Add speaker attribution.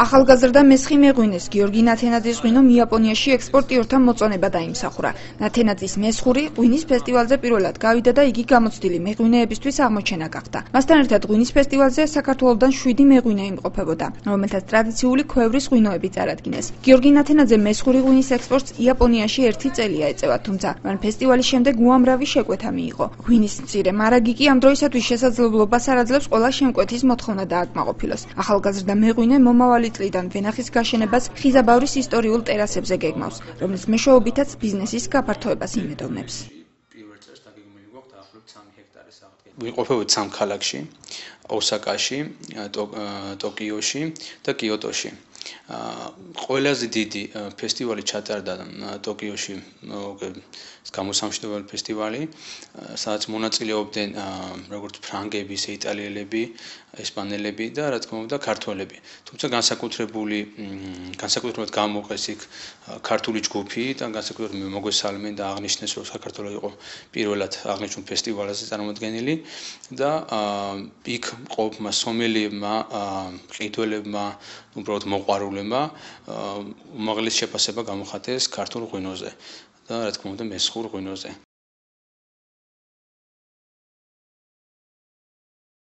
Speaker 1: ახალგაზრდა მესხი მეღვინეს გიორგი ნათენაძის ღვინომ იაპონიაში ექსპორტიორთა მოწონება დაიმსახურა. ნათენაძის მესხური ღვინის ფესტივალზე პირველად გავიდა და იგი გამოცდილი მეღვინეებისთვის აღმოჩენა გახდა. მასთან ერთად ღვინის ფესტივალზე საქართველოდან 7 მეღვინე იმყოფებოდა, რომელთაც ტრადიციული ქვევრის ღვინოები წარადგინეს. გიორგი ნათენაძე მესხური ღვინის ექსპორტს იაპონიაში 1 წელია ეწევა, თუმცა მან ფესტივალის შემდეგ უამრავი შეკვეთა მიიღო. ღვინის მცირე მარაგი კი ამ დროისათვის შესაძლებლობას არ აძლევს ყველა შემკვეთის მოთხოვნა დააკმაყოფილოს. ახალგაზრდა მეღვინე მომავალი წლიდან ვენახის გაშენებას ხიზაბავრის ისტორიულ ტერასებზე გეგმავს, რომლის მეშვეობითაც ბიზნესის გაფართოებას იმედოვნებს.
Speaker 2: ვიყოფებთ 3 ქალაქში, ოსაკაში, ტოკიოში და კიოტოში. ყველაზე დიდი ფესტივალი ჩატარდა ტოკიოში, გამოსამშვიდობელი ფესტივალი, სადაც მონაწილეობდნენ როგორც ფრანგები, იტალიელები, ესპანელები და რა თქმა უნდა ქართველები. თუმცა განსაკუთრებულად გამოყეს იქ ქართული ჯგუფი და განსაკუთრებით მოგვესალმენ და აღნიშნეს, რომ საქართველო იყო პირველად აღნიშნულ ფესტივალზე წარმოდგენილი და იქ ყოფმა სომელიებმა, ყიდველებმა, უბრალოდ მოყვარულებმა უმაღლესი შეფასება გამოხატეს ქართულ ღვინოზე და რა თქმა უნდა მესხურ ღვინოზე.